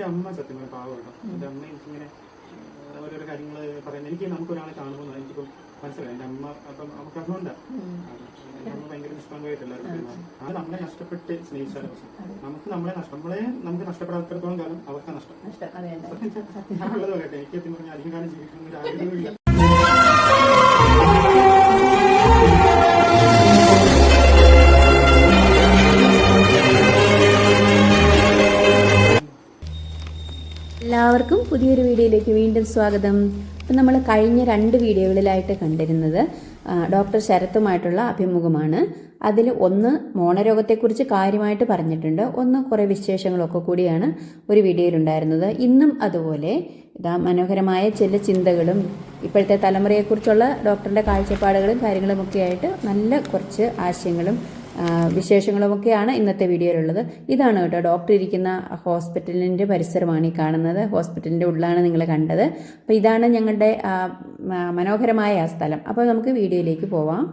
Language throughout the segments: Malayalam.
എന്റെ അമ്മ സത്യം പറഞ്ഞ പാവം കേട്ടോ. എന്റെ അമ്മ എനിക്കിങ്ങനെ ഓരോരോ കാര്യങ്ങൾ പറയുന്നത് എനിക്ക് നമുക്കൊരാളെ കാണുമ്പോൾ എനിക്കിപ്പം മനസ്സിലായി. എന്റെ അമ്മ അപ്പം നമുക്ക് അതുകൊണ്ടാണ് എന്റെ അമ്മ ഭയങ്കര നിഷ്കളങ്കമായിട്ട് എല്ലാവരും പെരുമാറും. അത് നമ്മളെ നഷ്ടപ്പെട്ട് സ്നേഹിച്ചാൽ നമുക്ക് നഷ്ടപ്പെടാത്തിടത്തോളം കാലം അവർക്ക് നഷ്ടം. ഞാനുള്ളത് പറയട്ടെ, എനിക്ക് സത്യം പറഞ്ഞാൽ അധികം കാലം ജീവിക്കണം ഒരു ആഗ്രഹമില്ല. എല്ലാവർക്കും പുതിയൊരു വീഡിയോയിലേക്ക് വീണ്ടും സ്വാഗതം. അപ്പം നമ്മൾ കഴിഞ്ഞ 2 വീഡിയോകളിലായിട്ട് കണ്ടിരുന്നത് ഡോക്ടർ ശരത്തുമായിട്ടുള്ള അഭിമുഖമാണ്. അതിൽ ഒന്ന് മോണരോഗത്തെക്കുറിച്ച് കാര്യമായിട്ട് പറഞ്ഞിട്ടുണ്ട്, ഒന്ന് കുറേ വിശേഷങ്ങളൊക്കെ കൂടിയാണ് ഒരു വീഡിയോയിലുണ്ടായിരുന്നത്. ഇന്നും അതുപോലെ മനോഹരമായ ചില ചിന്തകളും ഇപ്പോഴത്തെ തലമുറയെക്കുറിച്ചുള്ള ഡോക്ടറിൻ്റെ കാഴ്ചപ്പാടുകളും കാര്യങ്ങളുമൊക്കെ ആയിട്ട് നല്ല കുറച്ച് ആശയങ്ങളും വിശേഷങ്ങളുമൊക്കെയാണ് ഇന്നത്തെ വീഡിയോയിലുള്ളത്. ഇതാണ് കേട്ടോ ഡോക്ടർ ഇരിക്കുന്ന ഹോസ്പിറ്റലിൻ്റെ പരിസരമാണ് ഈ കാണുന്നത്. ഹോസ്പിറ്റലിൻ്റെ ഉള്ളിലാണ് നിങ്ങൾ കണ്ടത്. അപ്പോൾ ഇതാണ് ഞങ്ങളുടെ മനോഹരമായ ആ സ്ഥലം. അപ്പോൾ നമുക്ക് വീഡിയോയിലേക്ക് പോവാം.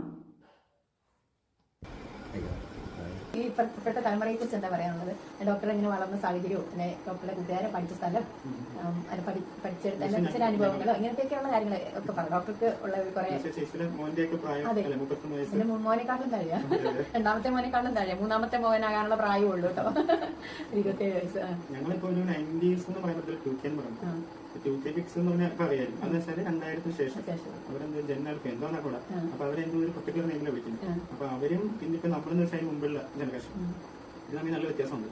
ഈ ഇപ്പോഴത്തെ തലമുറയെ കുറിച്ച് എന്താ പറയാനുള്ളത്? ഡോക്ടർ ഇങ്ങനെ വളർന്ന സാഹചര്യവും പിന്നെ ഡോക്ടറുടെ കൂട്ടുകാരെ പഠിച്ച സ്ഥലം, പഠിച്ചെടുത്ത ചില അനുഭവങ്ങളോ ഇങ്ങനത്തെയൊക്കെയുള്ള കാര്യങ്ങൾ ഒക്കെ പറഞ്ഞു. ഡോക്ടർക്ക് ഉള്ള കുറെ അതെ എന്റെ മോനെക്കാളും താഴെയാ, രണ്ടാമത്തെ മോനെക്കാളും താഴെയാ, മൂന്നാമത്തെ മോനാകാനുള്ള പ്രായമേ ഉള്ളൂ കേട്ടോ. 27 വയസ്സ്. ഞങ്ങളിപ്പോ ഒരു 90s എന്ന് പറയുന്നത് 2K ഫിക്സ് എന്ന് പറഞ്ഞാൽ അറിയാം. അതെന്ന് വെച്ചാൽ 2000 ശേഷം അവരെന്തോ ജനറൽക്ക് എന്തോന്നാ കൂടെ. അപ്പൊ അവരെന്തോ ഒരു പർട്ടിക്കുലർ നെയിമിനെ വിളിക്കുന്നു. അപ്പൊ അവരും പിന്നിപ്പോ നമ്മളെന്ന് വെച്ചാൽ മുമ്പുള്ള ജനറേഷൻ ഇത് തമ്മിൽ നല്ല വ്യത്യാസമുണ്ട്.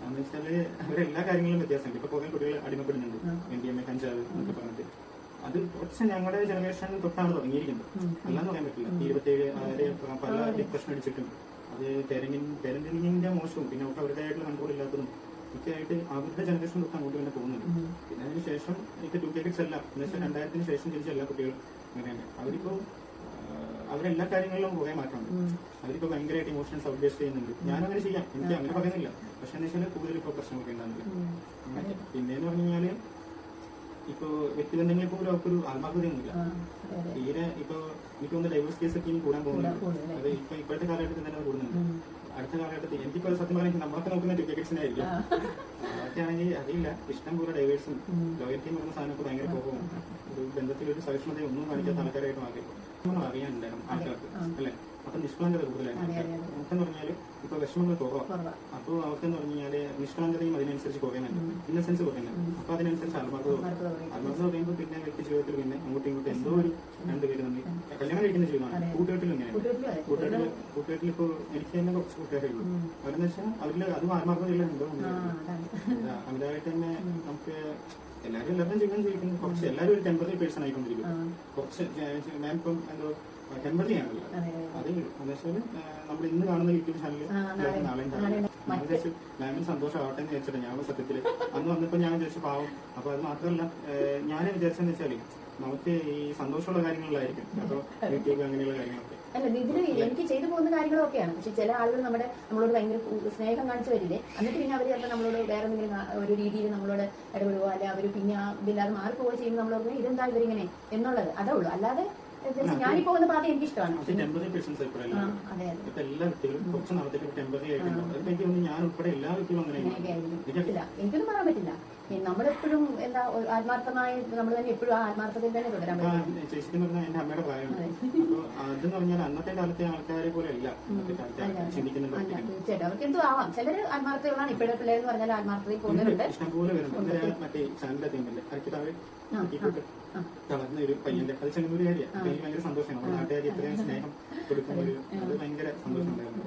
എന്ന് വെച്ചാല് അവരെല്ലാ കാര്യങ്ങളിലും വ്യത്യാസമുണ്ട്. ഇപ്പൊ കുറെ കുട്ടികൾ അടിമപ്പെടുന്നുണ്ട്, MDMA, കഞ്ചാവ് എന്നൊക്കെ പറഞ്ഞിട്ട്. അത് കുറച്ച് ഞങ്ങളുടെ ജനറേഷൻ തൊട്ടാണ് തുടങ്ങിയിരിക്കുന്നത്, അല്ലാന്ന് പറയാൻ പറ്റില്ല. 27 അവരെ പല ഡിപ്രഷൻ അടിച്ചിട്ടും അത് പേരന്റിങ്ങിന്റെ മോശവും പിന്നെ അവർക്ക് അവരുടേതായിട്ടുള്ള കൺട്രോൾ ഇല്ലാത്തതും ഒക്കെ ആയിട്ട് അവരുടെ ജനറേഷൻ തൊട്ട് അങ്ങോട്ട് തന്നെ പോകുന്നുണ്ട്. പിന്നെ അതിന് ശേഷം ഇപ്പൊ 2K കിഡ്സ് എല്ലാം എന്ന് വെച്ചാൽ 2000-ന് ശേഷം ജനിച്ച എല്ലാ കുട്ടികളും അങ്ങനെയാണ്. അവരിപ്പോ അവരെല്ലാ കാര്യങ്ങളിലും കുറെ മാറ്റമുണ്ട്. അവരിപ്പോ ഭയങ്കരമായിട്ട് ഇമോഷൻസ് ഔട്ട്ബേസ്റ്റ് ചെയ്യുന്നുണ്ട്. ഞാനങ്ങനെ ചെയ്യാം, എനിക്ക് അങ്ങനെ പറയുന്നില്ല. പക്ഷെ എന്ന് വെച്ചാൽ കൂടുതൽ ഇപ്പൊ പ്രശ്നമൊക്കെ ഉണ്ടാകുന്നില്ല. പിന്നെന്ന് പറഞ്ഞു കഴിഞ്ഞാല് ഇപ്പൊ വ്യക്തിബന്ധങ്ങളിൽ പോലും അവർക്കൊരു ആത്മാർത്ഥതയൊന്നുമില്ല തീരെ. ഇപ്പൊ എനിക്കൊന്ന് ഡൈവേഴ്സ് കേസ് ഒക്കെ ഇനി കൂടാൻ പോകുന്നുണ്ട്. അത് ഇപ്പോഴത്തെ കാലഘട്ടത്തിൽ തന്നെ കൂടുന്നുണ്ട്. അടുത്ത കാലഘട്ടത്തിൽ എനിക്കിപ്പോ സത്യം പറയുന്നത് നമ്മളൊക്കെ നോക്കുന്ന 2K കിഡ്സിനെ ആയിരിക്കും. അതൊക്കെ ആണെങ്കിൽ അറിയില്ല, ഇഷ്ടം പോലെ ഡൈവേഴ്സും ലോയൽറ്റിയും പറയുന്ന സാധനമൊക്കെ ഭയങ്കര കുറവും ഒരു ബന്ധത്തിലൊരു സഹിഷ്ണുതയും ഒന്നും കാണിക്കാത്ത ആൾക്കാരായിട്ട് മാറി നമ്മൾ അറിയാനുണ്ടായിരുന്നു ആൾക്കാർക്ക് അല്ലെ. അപ്പൊ നിഷ്കളങ്കത കൂടുതലാണ്. നമുക്കെന്ന് പറഞ്ഞാല് ഇപ്പൊ വിഷമങ്ങൾ കുറവാണ്. അപ്പൊ അവർക്കെന്ന് പറഞ്ഞു കഴിഞ്ഞാല് നിഷ്കളങ്കതയും അതിനനുസരിച്ച് കുറയുന്നുണ്ട്, ഇന്നസെൻസ് കുറയുന്നുണ്ട്. അപ്പൊ അതിനനുസരിച്ച് ആത്മാർത്ഥത പറയുമ്പോൾ പിന്നെ വ്യക്തി ജീവിതത്തിൽ പിന്നെ അങ്ങോട്ടും ഇങ്ങോട്ടും എന്തോ ഒരു രണ്ടുപേര് തമ്മിൽ കല്യാണം കഴിക്കുന്ന ജീവിതമാണ്. കൂട്ടുകെട്ടിൽ ഇങ്ങനെ കൂട്ടുകെട്ടിൽ ഇപ്പൊ എനിക്ക് തന്നെ കുറച്ച് കൂട്ടുകാരേ ഉള്ളൂ. അവരെന്ന് വെച്ചാൽ അവരിൽ അതും ആത്മാർത്ഥതയില്ല എന്തോ അവരായിട്ട് തന്നെ നമുക്ക് എല്ലാവരും ജീവിതം ജീവിക്കുന്നു. കുറച്ച് എല്ലാവരും ഒരു ടെമ്പററി പേഴ്സൺ ആയിക്കൊണ്ടിരിക്കും. കുറച്ച് ഞാനിപ്പം എന്തോ ടെമ്പററി ആണല്ലോ. അത് എന്ന് വെച്ചാൽ നമ്മൾ ഇന്ന് കാണുന്ന യൂട്യൂബ് ചാനലിൽ നാളെ മാമിന് സന്തോഷമാവട്ടെ എന്ന് വിചാരിച്ചിട്ട് ഞാൻ സത്യത്തില് അന്ന് വന്നപ്പോ ഞാൻ വിചാരിച്ച പാവം. അപ്പൊ അത് മാത്രമല്ല ഞാൻ വിചാരിച്ചെന്ന് വെച്ചാല് നമുക്ക് ഈ സന്തോഷമുള്ള കാര്യങ്ങളിലായിരിക്കും അപ്പൊ യൂട്യൂബ് അങ്ങനെയുള്ള കാര്യങ്ങളൊക്കെ അല്ല ഇതിന് എനിക്ക് ചെയ്തു പോകുന്ന കാര്യങ്ങളൊക്കെയാണ്. പക്ഷെ ചില ആളുകൾ നമ്മളോട് ഭയങ്കര സ്നേഹം കാണിച്ചു വരില്ലേ, എന്നിട്ട് പിന്നെ അവര് ചിലപ്പോൾ നമ്മളോട് വേറെ എന്തെങ്കിലും ഒരു രീതിയിൽ നമ്മളോട് ഇടപെടുക, അല്ലെ അവര് പിന്നെ ഇതില്ലാതെ മാറിപ്പോവുക ചെയ്യുമ്പോൾ നമ്മളോട് ഇതെന്താ ഇവരിങ്ങനെ എന്നുള്ളത് അതേ ഉള്ളൂ. അല്ലാതെ ഞാനീ പോകുന്ന പാത എനിക്ക് ഇഷ്ടമാണ്. എനിക്കൊന്നും പറയാൻ പറ്റില്ല. നമ്മളെപ്പോഴും എന്താ ആത്മാർത്ഥമായി നമ്മൾ തന്നെ എപ്പോഴും ആ ആത്മാർത്ഥതയിൽ തന്നെ തുടരാൻ പറ്റും. ചേച്ചിക്ക് പറഞ്ഞാൽ എന്റെ അമ്മയുടെ പ്രായമാണ്. അതെന്ന് പറഞ്ഞാൽ അന്നത്തെ കാലത്തെ ആൾക്കാരെ പോലെ അല്ല ചിന്തിക്കുന്നുണ്ട്. തീർച്ചയായിട്ടും അവർക്ക് എന്തോ ആവാം. ചിലര് ആത്മാർത്ഥതകളാണ്. ഇപ്പോഴത്തെ പിള്ളേരെന്ന് പറഞ്ഞാൽ ആത്മാർത്ഥതയിൽ പോകുന്നുണ്ട്. ഇഷ്ടംപോലെ വരുന്നുണ്ട്. മറ്റേ ചാനലിന്റെ ടീമില്ലേ തളർന്ന ഒരു പയ്യന്റെ അത് ചെങ്ങന്നൂരുകാരിയാണ്. എനിക്ക് ഭയങ്കര സന്തോഷമാണ്. നമ്മുടെ നാട്ടുകാരി ഇത്രയും സ്നേഹം കൊടുക്കുന്ന ഒരു അത് ഭയങ്കര സന്തോഷം ഉണ്ടായിരുന്നു.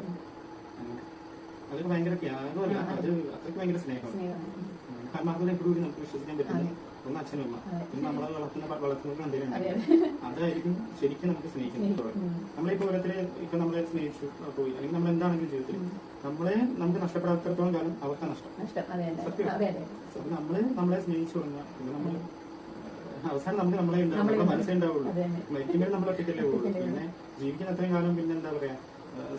അതൊക്കെ ഭയങ്കര ത്യാഗമല്ല, അത് അത്രയ്ക്ക് ഭയങ്കര സ്നേഹമാണ്. ആത്മാർത്ഥത എപ്പോഴും നമുക്ക് വിശ്വസിക്കാൻ പറ്റില്ല. ഒന്ന് അച്ഛനും അമ്മ പിന്നെ നമ്മളെ വളർത്തുന്നത് എന്തെങ്കിലും അതായിരിക്കും ശരിക്കും നമുക്ക് സ്നേഹിക്കുന്നത്. നമ്മളിപ്പോ ഓരോരുത്തരെ ഇപ്പൊ നമ്മളെ സ്നേഹിച്ചു പോയി അല്ലെങ്കിൽ നമ്മൾ എന്താണെങ്കിലും ജീവിതത്തിൽ നമുക്ക് നഷ്ടപ്പെടാത്തിടത്തോളം കാലം അവർക്ക് നഷ്ടം. നമ്മളെ സ്നേഹിച്ചു തുടങ്ങുക പിന്നെ നമ്മൾ അവസാനം നമുക്ക് നമ്മളെ മനസ്സേ ഉണ്ടാവുള്ളൂ. മരിക്കുമ്പോഴും നമ്മൾ ഒറ്റയ്ക്കല്ലേ ഉള്ളൂ. പിന്നെ ജീവിക്കുന്ന അത്രയും കാലം പിന്നെ എന്താ പറയാ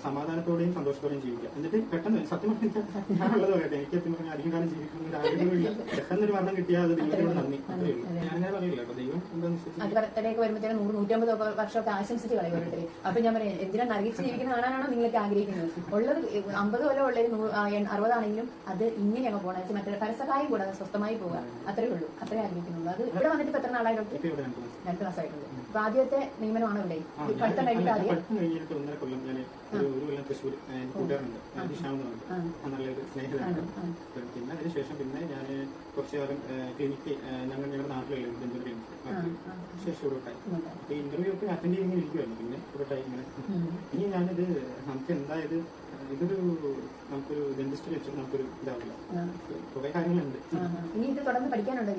സമാധാനത്തോടെയും സന്തോഷത്തോടെയും ജീവിക്കുക. എന്നിട്ട് പെട്ടെന്ന് സത്യം പറഞ്ഞാൽ ഞാനുള്ളത് പറയട്ടെ, എനിക്ക് സത്യം പറഞ്ഞാൽ അധികം കാലം ജീവിക്കുന്ന ഒരു ആഗ്രഹമില്ല. പെട്ടെന്നൊരു മരണം കിട്ടിയാൽ അത് ദൈവത്തിനോട് നന്ദി അത്രയേ ഉള്ളൂ. ഞാനങ്ങനെ പറയില്ല കേട്ടോ, ദൈവം എന്താണെന്ന് അത് ബർത്ത്ഡേക്ക് വരുമ്പോഴത്തേക്കും 100-150 വർഷമൊക്കെ ആശംസിച്ച് കളയും ഓരോരുത്തർ. അപ്പൊ ഞാൻ പറയാം, എന്തിനാ നരകിച്ച് ജീവിക്കുന്ന കാണാനാണോ നിങ്ങളൊക്കെ ആഗ്രഹിക്കുന്നത്? ഉള്ളത് 50 കൊല്ലം ഉള്ളതിന് 60 ആണെങ്കിലും അത് ഇങ്ങനെ അങ്ങ് പോകണം, മറ്റേ പരസഹായം കൂടാതെ സ്വസ്ഥമായി പോവുക, അത്രേ ഉള്ളൂ, അത്രേ ആഗ്രഹിക്കുന്നുള്ളൂ. അത് ഇവിടെ വന്നിട്ട് എത്ര നാളായി ഡോക്ടർ? 2 മാസമായിട്ടുണ്ട്. അപ്പൊ ആദ്യത്തെ നിയമനമാണോ ഇവിടെ പഠിത്തം കഴിഞ്ഞിട്ട്? ആദ്യം കഴിഞ്ഞിട്ട് 1.5 കൊല്ലം ഞാൻ ഒരു കൊല്ലം തൃശ്ശൂർ കൂട്ടുകാരുണ്ട്, നല്ലൊരു സ്നേഹിതനാണ്. പിന്നെ അതിനുശേഷം പിന്നെ ഞാൻ കുറച്ച് കാലം ക്ലിനിക്ക് ഞങ്ങളുടെ നാട്ടിലുള്ള ഇന്റർവ്യൂ ക്ലിനിക്ക് ശേഷം ഇവിടോട്ടായി. അപ്പൊ ഇന്റർവ്യൂ ഒക്കെ അറ്റൻഡ് ചെയ്യുന്ന ഇരിക്കുമായിരുന്നു. പിന്നെ ഇവിടോട്ടായി ഇങ്ങനെ ഇനി ഞാനിത് നമുക്ക് എന്തായത് ഇതൊരു നമുക്കൊരു ഡെന്റിസ്റ്റ് വെച്ചിട്ട് നമുക്കൊരു ഇതാവില്ല, കുറെ കാര്യങ്ങളുണ്ട്. ഇനി ഇത് തുടർന്ന് പഠിക്കാനുണ്ടോ?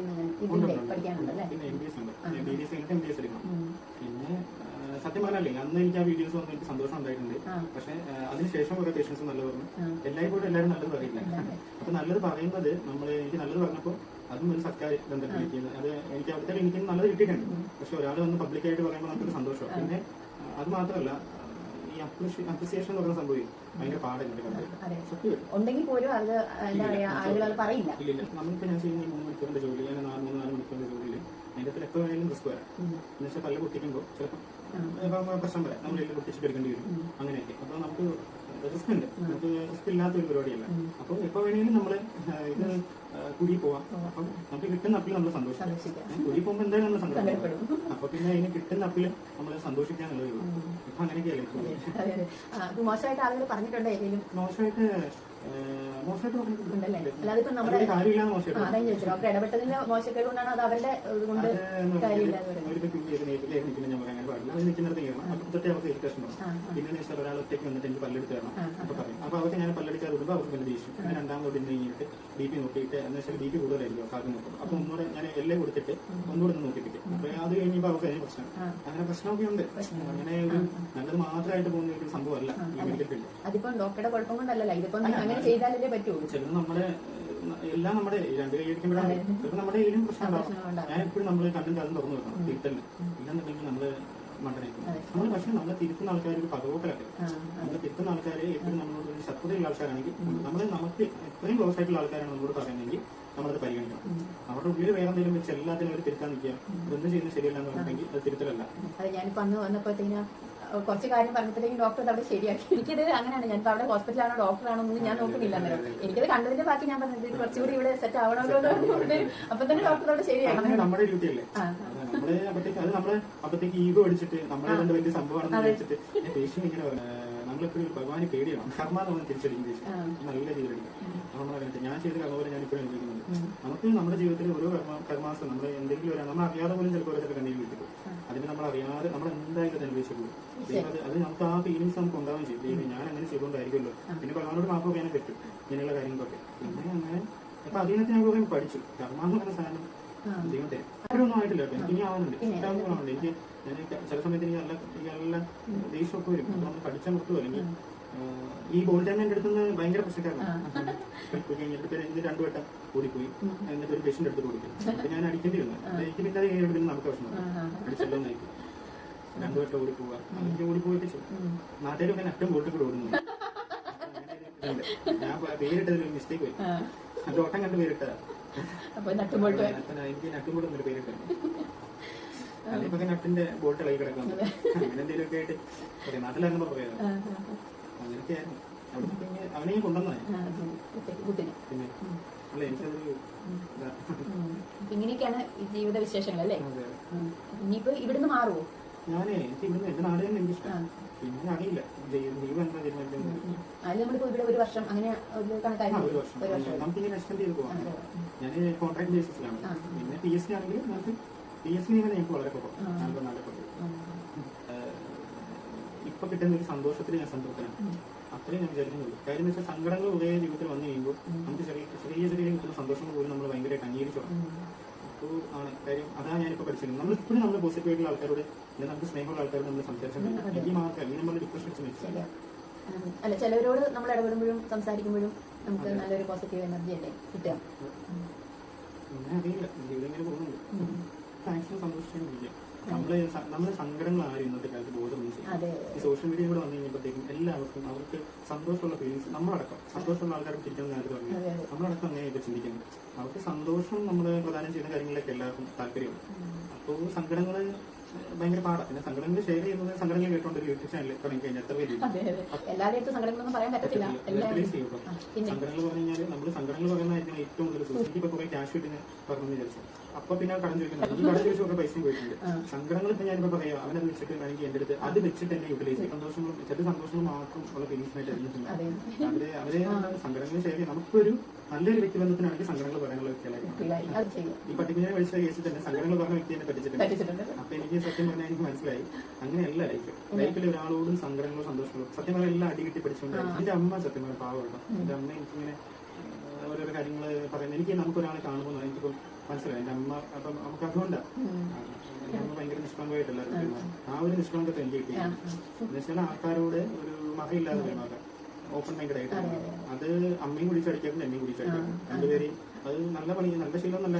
പഠിക്കാനുണ്ടല്ലേ? പിന്നെ MBS ഉണ്ട്, BDS കഴിഞ്ഞിട്ട് MBS എടുക്കണം. പിന്നെ സത്യം പറഞ്ഞല്ലേ അന്ന് എനിക്ക് ആ വീഡിയോസ് വന്ന് എനിക്ക് സന്തോഷം ഉണ്ടായിട്ടുണ്ട്. പക്ഷെ അതിനുശേഷം കുറെ പേഷ്യൻസ് നല്ലത് പറഞ്ഞു. എല്ലായ്പ്പോഴും എല്ലാവരും നല്ലത് പറയില്ല. അപ്പൊ നല്ലത് പറയുന്നത് എനിക്ക് നല്ലത് പറഞ്ഞപ്പോൾ അതും ഒരു സർക്കാർ ബന്ധപ്പെട്ടിരിക്കുന്നത്, അത് എനിക്ക് അവിടുത്തെ എനിക്ക് നല്ലത് കിട്ടിയിട്ടുണ്ട്. പക്ഷെ ഒരാൾ വന്ന് പബ്ലിക്കായിട്ട് പറയുമ്പോൾ നമുക്കൊരു സന്തോഷമാണ്. പിന്നെ അത് മാത്രമല്ല ഈ അപ്രിസിയേഷൻ എന്ന് പറയുന്ന സംഭവം ഭയങ്കര പാടുണ്ട്. ഉണ്ടെങ്കിൽ പോലും അത് ആളുകൾ പറയില്ല. നമ്മളിപ്പോ ഞാൻ ചെയ്യുന്ന 3 മണിക്കൂറിന്റെ ജോലി, ഞാൻ 3-4 മണിക്കൂറിന്റെ ജോലിയിൽ അതിന്റെ എപ്പോൾ വേണമെങ്കിലും റിസ്ക് വരാം. എന്ന് വെച്ചാൽ പല്ല് പൊട്ടിക്കുമ്പോൾ ചിലപ്പോൾ പ്രശ്നം വരാം, നമ്മൾ പൊട്ടിച്ചിട്ട് എടുക്കേണ്ടി വരും, അങ്ങനെയൊക്കെ. അപ്പൊ നമുക്ക് റിസ്ക് ഉണ്ട്, നമുക്ക് റിസ്ക് ഇല്ലാത്ത ഒരു പരിപാടിയല്ല. അപ്പൊ എപ്പോ വേണമെങ്കിലും നമ്മള് ഇത് കുടി പോവാം. അപ്പം നമുക്ക് കിട്ടുന്ന അപ്പിൽ നമ്മൾ സന്തോഷിക്കാം. കുടി പോകുമ്പോൾ എന്തായാലും നമ്മൾ സന്തോഷിക്കും. അപ്പൊ പിന്നെ അതിന് കിട്ടുന്ന അപ്പിൽ നമ്മൾ സന്തോഷിക്കാനുള്ളതേ ഉള്ളൂ. ഇപ്പൊ അങ്ങനെയൊക്കെയല്ലേ. മോശമായിട്ട് ആളുകൾ പറഞ്ഞിട്ടുണ്ടോ? മോശമായിട്ട് ഡോക്ടർ ഇടപെട്ടതിന്റെ മോശക്കേട് കൊണ്ടാണ് അത് അവരുടെ കൊണ്ട് പിന്നെ ഒരാൾ ഒറ്റയ്ക്ക് വന്നിട്ട് എനിക്ക് പല്ലെടുത്ത് തരണം അപ്പൊ പറയും. അപ്പൊ അവർക്ക് ഞാൻ പല്ലെടുക്കാതെ വിടുമ്പോൾ അവർക്ക് വലിയ ദേഷ്യം. പിന്നെ രണ്ടാമത് ഇന്ന് കഴിഞ്ഞിട്ട് BP നോക്കിയിട്ട് എന്ന് വെച്ചാൽ BP കൂടുതലായിരിക്കും കാര്യം നോക്കും. അപ്പൊ ഒന്നുകൂടെ ഞാൻ എല്ലാം കൊടുത്തിട്ട് ഒന്നുകൂടെ ഒന്ന് നോക്കിപ്പിക്കും. അപ്പൊ അത് കഴിഞ്ഞപ്പോൾ അവർക്ക് അതിന് പ്രശ്നം, അങ്ങനെ പ്രശ്നമൊക്കെ ഉണ്ട്. അങ്ങനെ ഒരു നല്ലത് മാത്രമായിട്ട് പോകുന്ന ഒരു സംഭവമല്ല ഈ മെഡിക്കൽ ഫീൽഡ്. അതിപ്പോ ഡോക്ടറുടെ കുഴപ്പം കൊണ്ടല്ലോ, ഇതിപ്പോ അങ്ങനെ ചെയ്താലല്ലേ പറ്റുള്ളൂ. ചിലത് നമ്മുടെ എല്ലാം നമ്മുടെ 2 കൈയടിക്കുമ്പോഴാണ് ചിലപ്പോൾ നമ്മുടെ കയ്യിലും പ്രശ്നം ഉണ്ടാവും. ഞാൻ എപ്പോഴും നമ്മൾ കണ്ടും കാലം തുറന്നു വെക്കണം, തിരുത്തല്ല. ഇല്ലെന്നുണ്ടെങ്കിൽ നമ്മള് മണ്ടനായിരിക്കും. നമ്മൾ പക്ഷെ നമ്മളെ തിരുത്തുന്ന ആൾക്കാർ ഒരു പകവോക്കലൊക്കെ, നമ്മൾ തിരുത്തുന്ന ആൾക്കാരെ എപ്പോഴും നമ്മളോട് ഒരു ശത്രുതയുള്ള ആൾക്കാരാണെങ്കിൽ നമുക്ക് എത്രയും ക്ലോസ് ആയിട്ടുള്ള ആൾക്കാരാണ് നമ്മളോട് പറയുന്നതെങ്കിൽ നമ്മളത് പരിഗണിക്കണം. അവരുടെ ഉള്ളിൽ വേറെ എന്തെങ്കിലും വെച്ച് എല്ലാത്തിനും അവർ തിരുത്താൻ നിൽക്കുക, ഇതൊന്നും ചെയ്യുന്നത് ശരിയല്ല എന്ന് പറഞ്ഞിട്ടുണ്ടെങ്കിൽ അത് തിരുത്തലല്ല. അത് ഞാനിപ്പോ അന്ന് വന്നപ്പോഴത്തേക്കും കുറച്ച് കാര്യം പറഞ്ഞപ്പോഴത്തേക്കും ഡോക്ടർ അവിടെ ശരിയാക്കി. എനിക്കത് അങ്ങനെയാണ്, ഞാനിപ്പോ അവിടെ ഹോസ്പിറ്റലാണോ ഡോക്ടറാണോ ഒന്നും ഞാൻ നോക്കുന്നില്ല. അന്നേരം എനിക്കത് കണ്ടതിന്റെ ബാക്കി ഞാൻ പറഞ്ഞത് കുറച്ചുകൂടി ഇവിടെ സെറ്റ് ആവണമല്ലോ എന്ന്. അപ്പൊ തന്നെ ഡോക്ടർ അവിടെ ശരിയാക്കി. നമ്മുടെ ഡ്യൂട്ടി അല്ലേ, നമ്മള് അപ്പത്തേക്ക് ഈഗോ അടിച്ചിട്ട് നമ്മളെ കൊണ്ട് വലിയ സംഭവമാണെന്ന് വെച്ചിട്ട് പേഷ്യൻ ഇങ്ങനെ നമ്മളെപ്പോഴും ഭഗവാനെ പേടിയാണ്. കർമ്മ നമ്മൾ തിരിച്ചടിക്കും പേഷ്യൻ നല്ല രീതിയിലടിക്കും. നമ്മളറിയാം ഞാൻ ചെയ്ത കർമ്മ പോലെ ഞാൻ ഇപ്പോഴും അനുഭവിക്കുന്നുണ്ട്. നമുക്ക് നമ്മുടെ ജീവിതത്തിൽ ഓരോ കർമാസം നമ്മൾ എന്തെങ്കിലും നമ്മൾ അറിയാതെ പോലും ചിലപ്പോൾ ഓരോരുത്തർ കണ്ണീര് കിട്ടും. അതിന് നമ്മൾ അറിയാതെ നമ്മൾ എന്തായാലും അത് അനുഭവിച്ചു. അത് നമുക്ക് ആ ഫീലിങ്സ് നമുക്ക് ഉണ്ടാവുകയും ചെയ്യും. ഞാൻ അങ്ങനെ ചെയ്തുകൊണ്ടായിരിക്കുമല്ലോ. പിന്നെ ഭഗവാനോട് മാപ്പ് പറയാനും പറ്റും ഇങ്ങനെയുള്ള കാര്യങ്ങളൊക്കെ. പിന്നെ അങ്ങനെ അപ്പൊ അതിനകത്ത് ഞാൻ കുറെ പഠിച്ചു. കർമ്മ എന്ന് പറയുന്ന സാധനം ദൈവത്തെ ഒന്നും ആയിട്ടില്ല. എനിക്ക് ഇനി ആവുന്നുണ്ട്, ഇഷ്ടമാവുന്നുണ്ട്. എനിക്ക് ഞാൻ ചില സമയത്ത് എനിക്ക് നല്ല ദേഷ്യമൊക്കെ വരും. നമ്മൾ പഠിച്ച നിർത്തുമോ അല്ലെങ്കിൽ ഈ ബോൾ ടൈം എന്റെ അടുത്തുനിന്ന് ഭയങ്കര പ്രശ്നക്കാരാണ്. കഴിഞ്ഞിട്ട് 2 വട്ടം ഓടിപ്പോയി, എന്നിട്ട് ഒരു പേഷ്യന്റ് എടുത്ത് കൊടുക്കും. അപ്പൊ ഞാൻ അടിക്കേണ്ടി വന്നു. എനിക്ക് പിന്നെ അത് കഴിഞ്ഞിട്ട് നമുക്ക് പ്രശ്നം അടിച്ചല്ലോന്നായിരിക്കും. 2 വട്ടം ഓടിപ്പോവുക, എനിക്ക് ഓടിപ്പോയിട്ട് നാട്ടുകാരൊക്കെ നട്ടും ബോട്ടിൽ കൂടെ ഓടുന്നു. ഞാൻ പേരിട്ടതിൽ ഒരു മിസ്റ്റേക്ക് പോയി, അത് ഓട്ടം കണ്ട് പേരിട്ടതാ. എനിക്ക് നട്ടും എന്നൊരു പേരിട്ടു. അതിപ്പോ നട്ടിന്റെ ബോട്ട് ഇളകി കിടക്കാം. അങ്ങനെ എന്തെങ്കിലും ഒക്കെ ആയിട്ട് പറയാം, നാട്ടിലായിരുന്നപ്പോ പറയാം. അങ്ങനെയൊക്കെയായിരുന്നു. അവിടെ അവനെ കൊണ്ടുവന്നേ. പിന്നെ അല്ല എനിക്കതൊരു ഇങ്ങനെയൊക്കെയാണ് ജീവിത വിശേഷങ്ങൾ അല്ലേ. ഇനിയിപ്പോ ഇവിടുന്ന് മാറുമോ? എനിക്ക് ഇവിടുന്ന് എന്റെ നാട് തന്നെ എനിക്കിഷ്ടം. പിന്നെ അറിയില്ല ദൈവം എന്താ തീരുമാനിക്കുന്നത്. നമ്മളിപ്പോ ഇവിടെ 1 വർഷം അങ്ങനെ ഒരു വർഷം നമുക്കിങ്ങനെ എക്സ്റ്റെൻഡ് ചെയ്ത് പോകാം. ഞാൻ കോൺട്രാക്ട് ബേസിസിലാണ്. പിന്നെ PSC ആണെങ്കിൽ നമുക്ക് PSC ഞങ്ങൾക്ക് വളരെ കുറവ്. ഇപ്പൊ കിട്ടുന്ന ഒരു സന്തോഷത്തിൽ ഞാൻ സംതൃപ്തനാണ്. അത്രയും ഞാൻ വിചാരിക്കുന്നുള്ളൂ. കാര്യം എന്ന് വെച്ചാൽ സങ്കടങ്ങൾ ഒരേ ജീവിതത്തിൽ വന്നു കഴിയുമ്പോൾ നമുക്ക് ചെറിയ കിട്ടുന്ന സന്തോഷങ്ങൾ പോലും നമ്മൾ ഭയങ്കരമായിട്ട് അംഗീകരിച്ചു. അപ്പോൾ ആണ് കാര്യം. അതാണ് ഞാനിപ്പോൾ പഠിച്ചത്. നമ്മളിപ്പോഴും നമ്മൾ പോസിറ്റീവായിട്ടുള്ള ആൾക്കാരോട് നമുക്ക് സ്നേഹമുള്ള ആൾക്കാരോട് നമ്മൾ സംസാരിച്ചിട്ടുണ്ട്. ഈ മാത്രമല്ല നമ്മൾ ഡിപ്രഷൻ അടിച്ച് അല്ല ചിലവരോട് നമ്മൾ ഇടപെടുമ്പോഴും സംസാരിക്കുമ്പോഴും നമുക്ക് നല്ലൊരു പോസിറ്റീവ് എനർജി അല്ലേ കിട്ടുക. പിന്നെ അറിയില്ല, ജീവിതം ഇങ്ങനെ പോകുന്നുണ്ട്. മാക്സിമം സന്തോഷിച്ചിരിക്കുക. നമ്മളെ സങ്കടങ്ങൾ ആരും ഇന്നത്തെ കാലത്ത് ബോധമൊന്നും ചെയ്യും. ഈ സോഷ്യൽ മീഡിയ കൂടെ വന്നു കഴിഞ്ഞപ്പോഴത്തേക്കും എല്ലാവരും എല്ലാവർക്കും അവർക്ക് സന്തോഷമുള്ള ഫീലിങ്സ് നമ്മളടക്കം സന്തോഷമുള്ള ആൾക്കാർക്ക് ചിരിക്കുന്ന കാര്യം പറഞ്ഞു നമ്മളടക്കം അങ്ങനെയൊക്കെ ചിന്തിക്കുന്നു. അവർക്ക് സന്തോഷം നമ്മൾ പ്രദാനം ചെയ്യുന്ന കാര്യങ്ങളിലൊക്കെ എല്ലാവർക്കും താല്പര്യമുണ്ട്. അപ്പോൾ സങ്കടങ്ങൾ ഭയങ്കര പാടാണ്. പിന്നെ സങ്കടങ്ങൾ ഷെയർ ചെയ്യുന്നത് സങ്കടങ്ങൾ കേട്ടോണ്ട് ഒരു യൂട്യൂബ് ചാനൽ തുടങ്ങി കഴിഞ്ഞാൽ എത്ര പേര് എല്ലാവരും സങ്കടങ്ങളൊന്നും പറയാൻ പറ്റത്തില്ല. സങ്കടങ്ങൾ പറഞ്ഞു കഴിഞ്ഞാൽ നമ്മൾ സങ്കടങ്ങൾ പറയുന്നതായിരിക്കും ഏറ്റവും കൂടുതൽ സൂക്ഷിക്കും. ഇപ്പൊ കുറെ ക്യാഷ് കിട്ടുന്ന പറഞ്ഞു വിചാരിച്ചു അപ്പൊ പിന്നെ കടം ചോദിക്കുന്നത് ഈ കടം ചോദിച്ചു കുറെ പൈസയും പോയിട്ടുണ്ട്. സങ്കടങ്ങൾ ഇപ്പൊ ഞാനിപ്പോ പറയാം അവനത് വെച്ചിട്ട് വേണമെങ്കിൽ എന്റെ അടുത്ത് അത് വെച്ചിട്ട് തന്നെ യൂട്ടിലൈസ് ചെയ്യും. സന്തോഷങ്ങളും ചില സന്തോഷങ്ങൾ മാത്രം ഉള്ള ഫീലിങ്സിനായിട്ട് അറിഞ്ഞിട്ടുണ്ട്. അവരെ സങ്കടങ്ങൾ ഷെയർ ചെയ്യും. നമുക്കൊരു നല്ലൊരു വ്യക്തിബന്ധത്തിനാണെങ്കിൽ സങ്കടങ്ങൾ പറയാനുള്ള വ്യക്തികളായിരിക്കും. ഈ പട്ടിക്കുഞ്ഞിനെ വിളിച്ച കേസിൽ തന്നെ സങ്കടങ്ങൾ പറഞ്ഞ വ്യക്തി എന്നെ പറ്റിച്ചിട്ടുണ്ട്. അപ്പൊ എനിക്ക് സത്യം പറഞ്ഞാൽ എനിക്ക് മനസ്സിലായി അങ്ങനെയല്ല ലൈഫിൽ ഒരാളോടും സങ്കടങ്ങളോ സന്തോഷങ്ങളോ സത്യം പറഞ്ഞാൽ എല്ലാം അടികിട്ടി പഠിച്ചുകൊണ്ടായിരുന്നു. എന്റെ അമ്മ സത്യം പറഞ്ഞ പാവട്ടോ. എന്റെ അമ്മ എനിക്കിങ്ങനെ ഓരോരോ കാര്യങ്ങൾ പറയുന്നത് എനിക്ക് നമുക്കൊരാളെ കാണുമ്പോൾ എനിക്കിപ്പോൾ മനസ്സിലായി. എന്റെ അമ്മ അപ്പം നമുക്ക് അതുകൊണ്ടാണ് എന്റെ അമ്മ ഭയങ്കര നിഷ്കളങ്കമായിട്ടല്ല ആ ഒരു നിഷ്കളങ്കത്തെ എനിക്ക് കിട്ടിയത്. എന്നുവെച്ചാൽ ആൾക്കാരോട് ഒരു മകയില്ലാതെ പെരുമാറാം, ഓപ്പൺ മൈൻഡഡ് ആയിട്ട്. അത് അമ്മയും കുടിച്ചടിക്കാറുണ്ട് എന്നെയും കുടിച്ചടിക്കാറുണ്ട്. രണ്ടുപേരെയും അത് നല്ല പണി നല്ല ശീലം നല്ല